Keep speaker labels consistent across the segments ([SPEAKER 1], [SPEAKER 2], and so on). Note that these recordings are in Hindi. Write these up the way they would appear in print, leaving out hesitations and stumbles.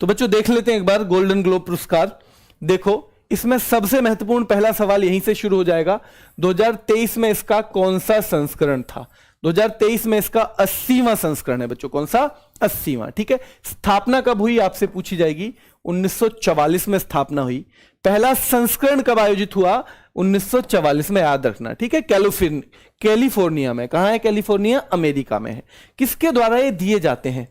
[SPEAKER 1] तो बच्चों देख लेते हैं एक बार गोल्डन ग्लोब पुरस्कार। देखो इसमें सबसे महत्वपूर्ण पहला सवाल यहीं से शुरू हो जाएगा, 2023 में इसका कौन सा संस्करण था? 2023 में इसका 80वां संस्करण है बच्चों। कौन सा? 80वां। ठीक है। स्थापना कब हुई आपसे पूछी जाएगी, 1944 में स्थापना हुई। पहला संस्करण कब आयोजित हुआ? 1944 में, याद रखना। ठीक है। कैलिफोर्निया में। कहां है कैलिफोर्निया? अमेरिका में है। किसके द्वारा ये दिए जाते हैं?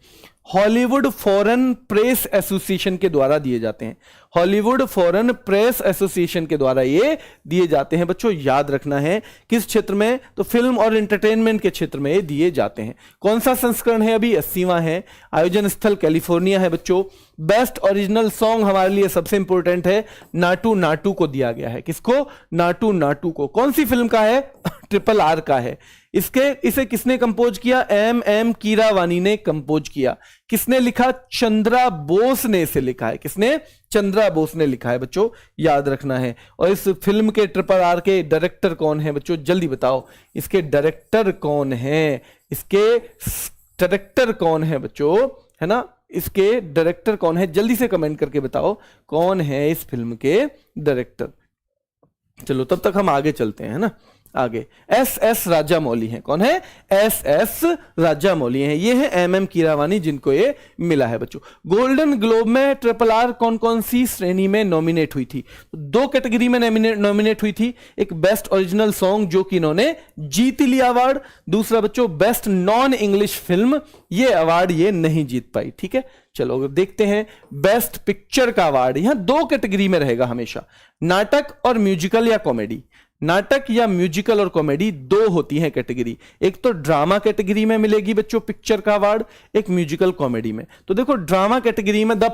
[SPEAKER 1] हॉलीवुड फॉरेन प्रेस एसोसिएशन के द्वारा दिए जाते हैं। हॉलीवुड फॉरेन प्रेस एसोसिएशन के द्वारा ये दिए जाते हैं बच्चों, याद रखना है। किस क्षेत्र में? तो फिल्म और एंटरटेनमेंट के क्षेत्र में ये दिए जाते हैं। कौन सा संस्करण है? अभी 80वां है। आयोजन स्थल कैलिफोर्निया है बच्चों। बेस्ट ओरिजिनल सॉन्ग हमारे लिए सबसे इंपॉर्टेंट है, नाटू नाटू को दिया गया है। किसको? नाटू नाटू को। कौन सी फिल्म का है? RRR का है। इसे किसने कंपोज किया? M कीरावानी ने कंपोज किया। किसने लिखा? चंद्रा बोस ने इसे लिखा है। किसने? चंद्रा बोस ने लिखा है बच्चों, याद रखना है। और इस फिल्म के RRR के डायरेक्टर कौन है बच्चों? जल्दी बताओ, इसके डायरेक्टर कौन है? इसके डायरेक्टर कौन है बच्चों? है ना, इसके डायरेक्टर कौन है? जल्दी से कमेंट करके बताओ कौन है इस फिल्म के डायरेक्टर। चलो तब तक हम आगे चलते हैं ना। आगे SS राजामौली हैं। कौन है? SS राजामौली हैं। ये है MM कीरावानी जिनको ये मिला है बच्चों। गोल्डन ग्लोब में RRR कौन कौन सी श्रेणी में नॉमिनेट हुई थी? दो कैटेगरी में नॉमिनेट हुई थी। एक बेस्ट ओरिजिनल सॉन्ग जो कि इन्होंने जीत लिया अवार्ड। दूसरा बच्चों बेस्ट नॉन इंग्लिश फिल्म, ये अवार्ड ये नहीं जीत पाई। ठीक है। चलो अगर देखते हैं बेस्ट पिक्चर का अवार्ड, यहां दो कैटेगरी में रहेगा हमेशा, नाटक और म्यूजिकल या कॉमेडी। नाटक या म्यूजिकल और कॉमेडी दो होती हैं कैटेगरी। एक तो ड्रामा कैटेगरी में मिलेगी बच्चों पिक्चर का अवार्ड, एक म्यूजिकल कॉमेडी में। तो देखो ड्रामा कैटेगरी में द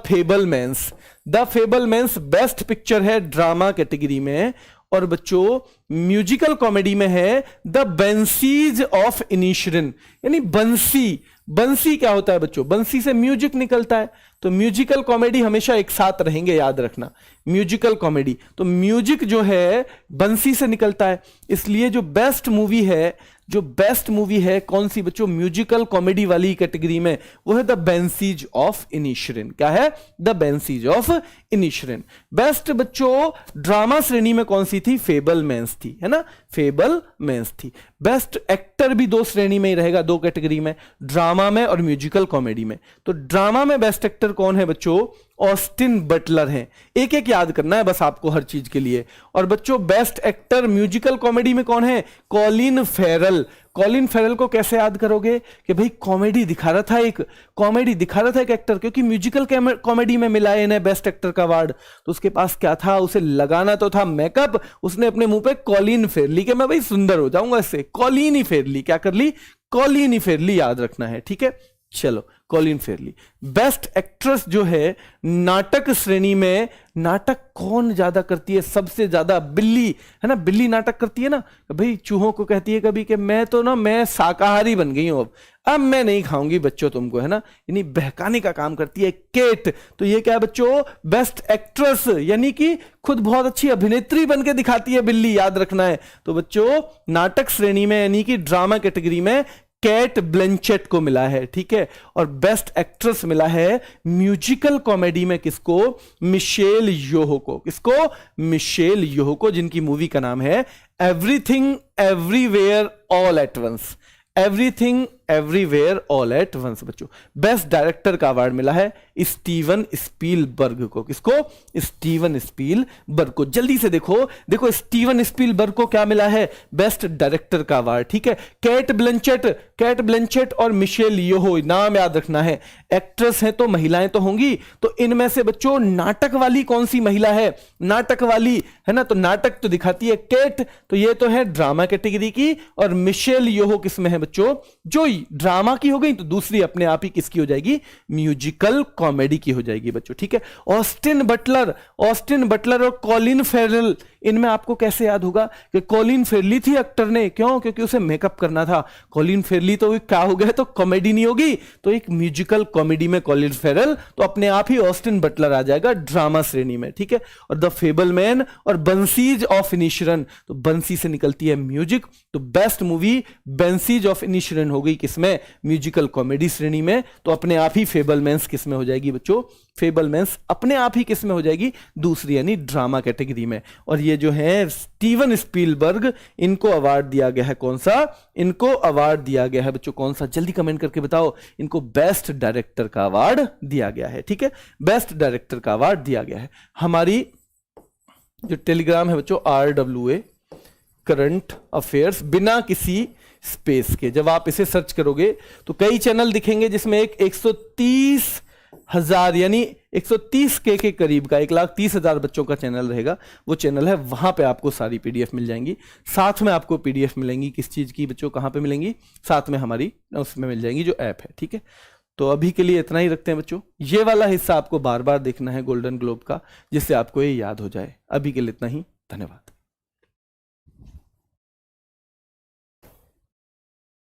[SPEAKER 1] फेबलमैन्स बेस्ट पिक्चर है ड्रामा कैटेगरी में। और बच्चों म्यूजिकल कॉमेडी में है द बेंसीज ऑफ इनिशरिन। यानी बंसी क्या होता है बच्चों? बंसी से म्यूजिक निकलता है। तो म्यूजिकल कॉमेडी हमेशा एक साथ रहेंगे, याद रखना। म्यूजिकल कॉमेडी तो म्यूजिक जो है बंसी से निकलता है, इसलिए जो बेस्ट मूवी है कौन सी बच्चों? म्यूजिकल कॉमेडी वाली कैटेगरी में, वो है द बेंसीज ऑफ इनिशरिन। क्या है? The Banshees of Inisherin. Best बच्चों ड्रामा श्रेणी में कौन सी थी? फेबलमैन्स थी, है ना, फेबलमैन्स थी। बेस्ट एक्टर भी दो श्रेणी में ही रहेगा, दो कैटेगरी में, ड्रामा में और म्यूजिकल कॉमेडी में। तो ड्रामा में बेस्ट एक्टर कौन है बच्चों? ऑस्टिन बटलर हैं। एक एक याद करना है बस आपको हर चीज के लिए। और बच्चों बेस्ट एक्टर म्यूजिकल कॉमेडी में कौन है? Colin Feral. कॉलिन फेरल को कैसे याद करोगे कि भाई कॉमेडी दिखा रहा था एक एक्टर, क्योंकि म्यूजिकल कॉमेडी में मिला है इन्हें बेस्ट एक्टर का अवार्ड। तो उसके पास क्या था? उसे लगाना तो था मेकअप। उसने अपने मुंह पे कॉलिन फेर ली कि मैं भाई सुंदर हो जाऊंगा इससे। कॉलिन ही फेर ली। क्या कर ली? कॉलिन ही फेर ली, याद रखना है। ठीक है। चलो कॉलिन फेरली। बेस्ट एक्ट्रेस जो है नाटक श्रेणी में, नाटक कौन ज्यादा करती है? सबसे ज्यादा बिल्ली, है ना। बिल्ली नाटक करती है ना, भाई चूहों को कहती है कभी कि मैं शाकाहारी बन गई हूं, अब मैं नहीं खाऊंगी बच्चों तुमको, है ना। यानी बहकाने का काम करती है। केट, तो ये क्या है बच्चों? बेस्ट एक्ट्रेस, यानी कि खुद बहुत अच्छी अभिनेत्री बन के दिखाती है बिल्ली, याद रखना है। तो बच्चों नाटक श्रेणी में यानी कि ड्रामा कैटेगरी में केट ब्लैंचेट को मिला है। ठीक है। और बेस्ट एक्ट्रेस मिला है म्यूजिकल कॉमेडी में किसको? मिशेल योहो को। किसको? मिशेल योहो को, जिनकी मूवी का नाम है everything everywhere all at once. Everything everywhere all at once बच्चों। बेस्ट डायरेक्टर का अवार्ड मिला है स्टीवन स्पीलबर्ग को। किसको? स्टीवन स्पीलबर्ग को। जल्दी से देखो स्टीवन स्पीलबर्ग को क्या मिला है? बेस्ट डायरेक्टर का अवार्ड। ठीक है। केट ब्लैंचेट और मिशेल योहो, नाम याद रखना है। एक्ट्रेस हैं तो महिलाएं तो होंगी, तो इनमें से बच्चों नाटक वाली कौन सी महिला है? नाटक वाली, है ना। तो नाटक तो दिखाती है केट, तो ये तो है ड्रामा कैटेगरी की। और मिशेल योहो किस में है बच्चों? जो ड्रामा की हो गई, तो दूसरी अपने आप ही किसकी हो जाएगी? म्यूजिकल कॉमेडी की हो जाएगी बच्चों। ठीक है। ऑस्टिन बटलर और कॉलिन फेरल, इनमें आपको कैसे याद होगा कि कॉलिन फेरली थी एक्टर ने? क्यों? क्योंकि उसे मेकअप करना था। कॉलिन फेरली तो क्या हो गया? तो कॉमेडी नहीं होगी, तो एक म्यूजिकल कॉमेडी में कॉलिन फेरल, तो अपने आप ही ऑस्टिन बटलर आ जाएगा ड्रामा श्रेणी में। ठीक है। और द फेबलमैन और बंसीज ऑफ इनिशरन, तो बंसी से निकलती है म्यूजिक, तो बेस्ट मूवी बेंसीज ऑफ इनिशरन हो गई किसमें? म्यूजिकल कॉमेडी श्रेणी में। तो अपने आप ही फेबलमैन्स किसमें हो जाएगी बच्चों, फेबलमैन्स अपने आप ही किस में हो जाएगी, दूसरी यानी ड्रामा कैटेगरी में। और ये जो है स्टीवन स्पीलबर्ग, इनको अवार्ड दिया गया है, कौन सा, इनको अवार्ड दिया गया है बच्चों, कौन सा, जल्दी कमेंट करके बताओ, इनको बेस्ट डायरेक्टर का अवार्ड दिया गया है। ठीक है, बेस्ट डायरेक्टर का अवार्ड दिया गया है। हमारी जो टेलीग्राम है बच्चों, RWA करंट अफेयर्स, बिना किसी स्पेस के, जब आप इसे सर्च करोगे तो कई चैनल दिखेंगे जिसमें एक 130,000 यानी 130 के करीब का 1,30,000 बच्चों का चैनल रहेगा, वो चैनल है, वहां पे आपको सारी PDF मिल जाएंगी। साथ में आपको PDF मिलेंगी, किस चीज की बच्चों, कहां पे मिलेंगी, साथ में हमारी उसमें मिल जाएंगी जो ऐप है। ठीक है, तो अभी के लिए इतना ही रखते हैं बच्चों। ये वाला हिस्सा आपको बार बार देखना है गोल्डन ग्लोब का, जिससे आपको ये याद हो जाए। अभी के लिए इतना ही, धन्यवाद।